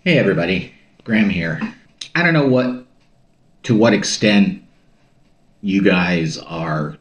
Hey everybody, Graham here. I don't know to what extent you guys are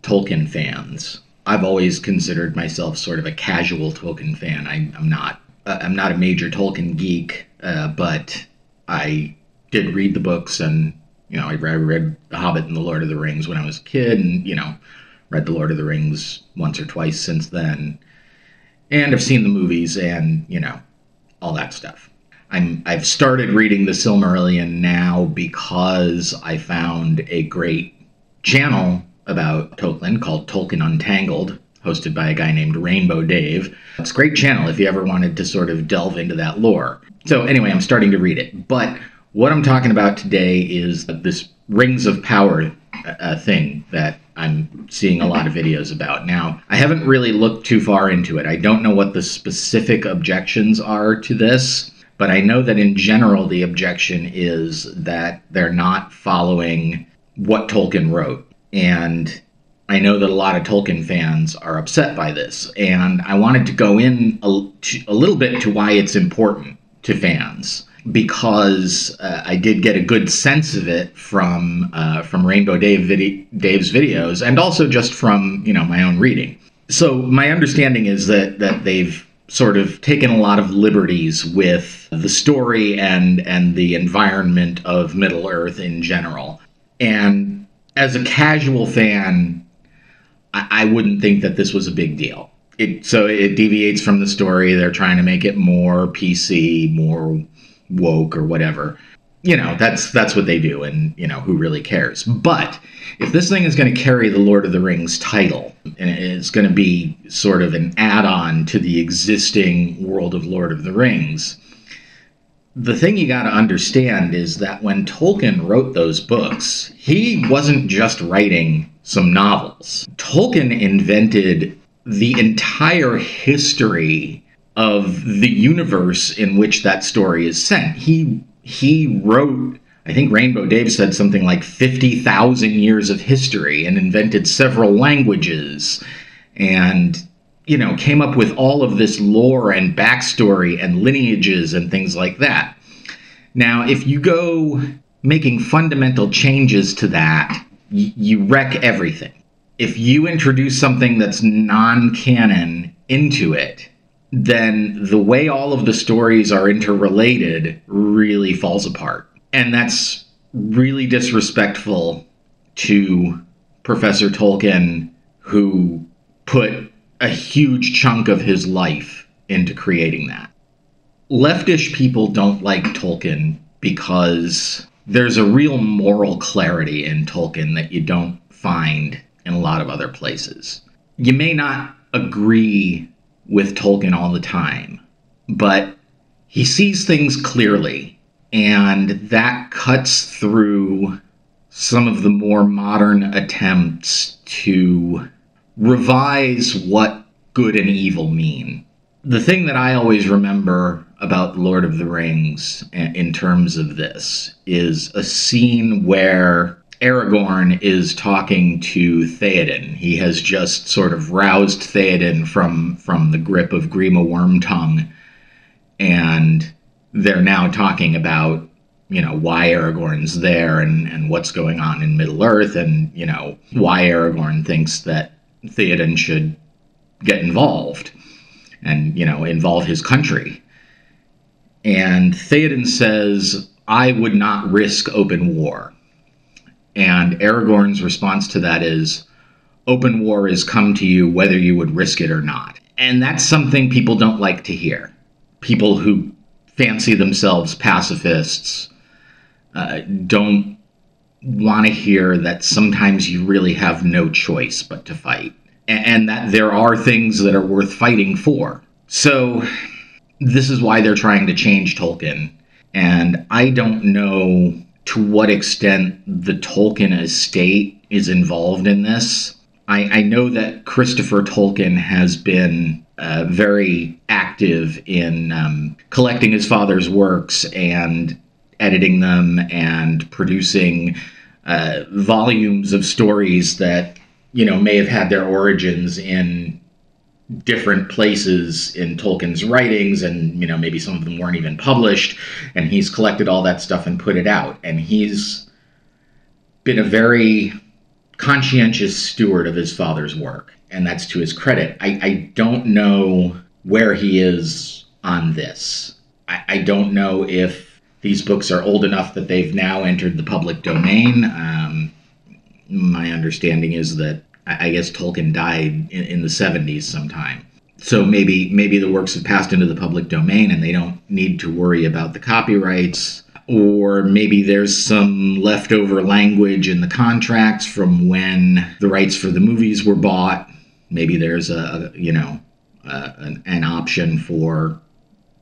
Tolkien fans. I've always considered myself sort of a casual Tolkien fan. I'm not. I'm not a major Tolkien geek, but I did read the books, and I read The Hobbit and The Lord of the Rings when I was a kid, and read The Lord of the Rings once or twice since then, and I've seen the movies, and all that stuff. I've started reading the Silmarillion now because I found a great channel about Tolkien called Tolkien Untangled, hosted by a guy named Rainbow Dave. It's a great channel if you ever wanted to sort of delve into that lore. So anyway, I'm starting to read it. But what I'm talking about today is this Rings of Power thing that I'm seeing a lot of videos about. Now, I haven't really looked too far into it. I don't know what the specific objections are to this, but I know that in general the objection is that they're not following what Tolkien wrote. And I know that a lot of Tolkien fans are upset by this. And I wanted to go in a little bit to why it's important to fans, because I did get a good sense of it from Rainbow Dave's videos, and also just from my own reading. So my understanding is that they've sort of taken a lot of liberties with the story and the environment of Middle-earth in general. And as a casual fan, I wouldn't think that this was a big deal. So it deviates from the story. They're trying to make it more PC, more woke or whatever. That's what they do, and who really cares? But if this thing is going to carry the Lord of the Rings title, and it's going to be sort of an add-on to the existing world of Lord of the Rings, the thing you got to understand is that when Tolkien wrote those books, he wasn't just writing some novels. Tolkien invented the entire history of the universe in which that story is set. He wrote, I think Rainbow Dave said something like 50,000 years of history, and invented several languages, and came up with all of this lore and backstory and lineages and things like that. Now, if you go making fundamental changes to that, you wreck everything. If you introduce something that's non-canon into it, then the way all of the stories are interrelated really falls apart. And that's really disrespectful to Professor Tolkien, who put a huge chunk of his life into creating that. Leftish people don't like Tolkien because there's a real moral clarity in Tolkien that you don't find in a lot of other places. You may not agree with Tolkien all the time, but he sees things clearly, and that cuts through some of the more modern attempts to revise what good and evil mean. The thing that I always remember about Lord of the Rings in terms of this is a scene where Aragorn is talking to Theoden. He has just sort of roused Theoden from the grip of Grima Wormtongue, and they're now talking about why Aragorn's there and what's going on in Middle-earth, and why Aragorn thinks that Theoden should get involved and involve his country. And Theoden says, "I would not risk open war." And Aragorn's response to that is, "Open war is come to you whether you would risk it or not." And that's something people don't like to hear. People who fancy themselves pacifists don't want to hear that sometimes you really have no choice but to fight, and that there are things that are worth fighting for. So this is why they're trying to change Tolkien. And I don't know to what extent the Tolkien estate is involved in this. I know that Christopher Tolkien has been very active in collecting his father's works and editing them and producing volumes of stories that may have had their origins in different places in Tolkien's writings, and maybe some of them weren't even published, and he's collected all that stuff and put it out, and he's been a very conscientious steward of his father's work, and that's to his credit. I don't know where he is on this. I don't know if these books are old enough that they've now entered the public domain. My understanding is that I guess Tolkien died in the 70s sometime. So maybe the works have passed into the public domain and they don't need to worry about the copyrights. Or maybe there's some leftover language in the contracts from when the rights for the movies were bought. Maybe there's an option for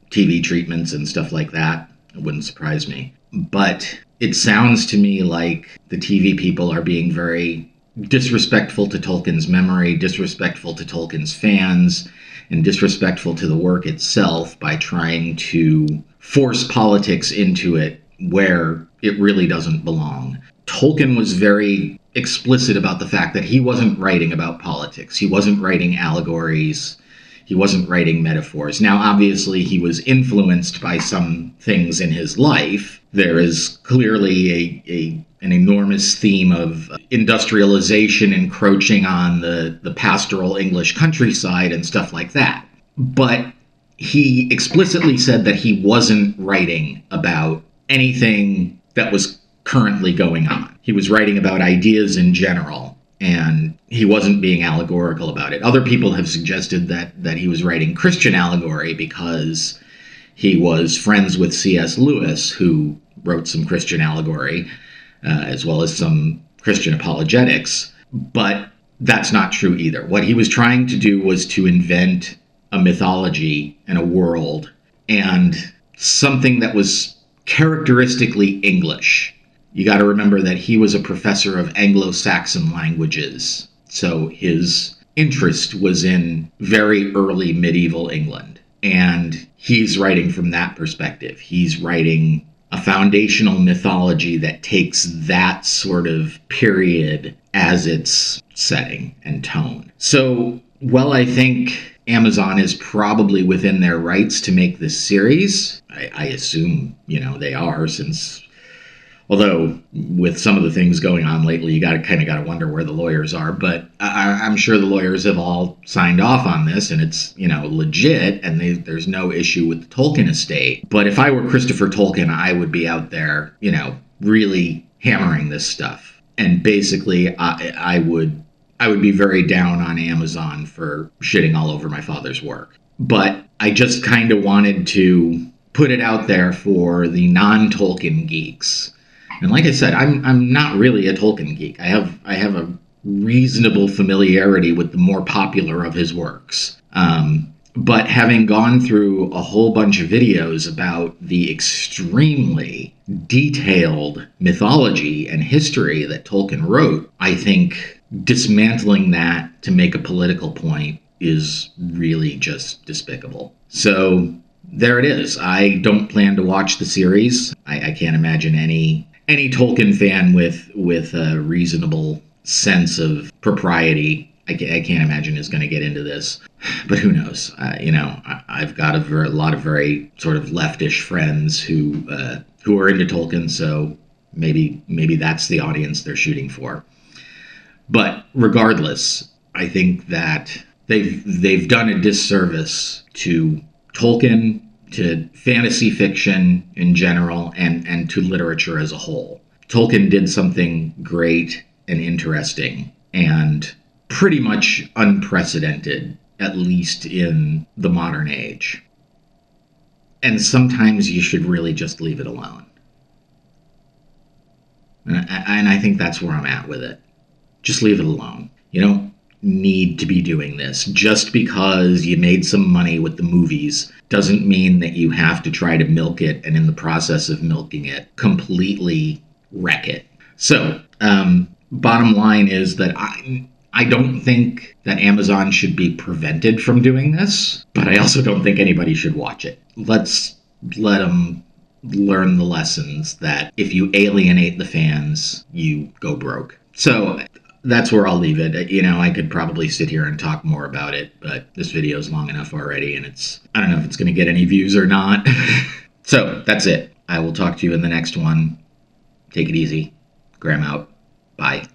TV treatments and stuff like that. It wouldn't surprise me. But it sounds to me like the TV people are being very disrespectful to Tolkien's memory, disrespectful to Tolkien's fans, and disrespectful to the work itself by trying to force politics into it where it really doesn't belong. Tolkien was very explicit about the fact that he wasn't writing about politics. He wasn't writing allegories. He wasn't writing metaphors. Now, obviously, he was influenced by some things in his life. There is clearly an enormous theme of industrialization encroaching on the pastoral English countryside and stuff like that. But he explicitly said that he wasn't writing about anything that was currently going on. He was writing about ideas in general, and he wasn't being allegorical about it. Other people have suggested that he was writing Christian allegory because he was friends with C.S. Lewis, who wrote some Christian allegory, as well as some Christian apologetics. But that's not true either. What he was trying to do was to invent a mythology and a world, and something that was characteristically English. You got to remember that he was a professor of Anglo-Saxon languages, so his interest was in very early medieval England, and he's writing from that perspective. He's writing a foundational mythology that takes that sort of period as its setting and tone. So, well, I think Amazon is probably within their rights to make this series. I assume, they are, since, although with some of the things going on lately, you kind of got to wonder where the lawyers are. But I'm sure the lawyers have all signed off on this, and it's, legit, and there's no issue with the Tolkien estate. But if I were Christopher Tolkien, I would be out there, really hammering this stuff. And basically, I would be very down on Amazon for shitting all over my father's work. But I just kind of wanted to put it out there for the non-Tolkien geeks. And like I said, I'm not really a Tolkien geek. I have a reasonable familiarity with the more popular of his works. But having gone through a whole bunch of videos about the extremely detailed mythology and history that Tolkien wrote, I think dismantling that to make a political point is really just despicable. So there it is. I don't plan to watch the series. I can't imagine any Tolkien fan with a reasonable sense of propriety, I can't imagine is going to get into this. But who knows? I've got a lot of very sort of leftish friends who are into Tolkien, so maybe that's the audience they're shooting for. But regardless, I think that they've done a disservice to Tolkien, to fantasy fiction in general, and to literature as a whole. Tolkien did something great and interesting and pretty much unprecedented, at least in the modern age. And sometimes you should really just leave it alone. And I think that's where I'm at with it. Just leave it alone. You don't need to be doing this. Just because you made some money with the movies doesn't mean that you have to try to milk it, and in the process of milking it, completely wreck it. So, bottom line is that I don't think that Amazon should be prevented from doing this, but I also don't think anybody should watch it. Let's let them learn the lessons that if you alienate the fans, you go broke. So that's where I'll leave it. You know, I could probably sit here and talk more about it, but this video is long enough already, and I don't know if it's going to get any views or not. So that's it. I will talk to you in the next one. Take it easy. Graham out. Bye.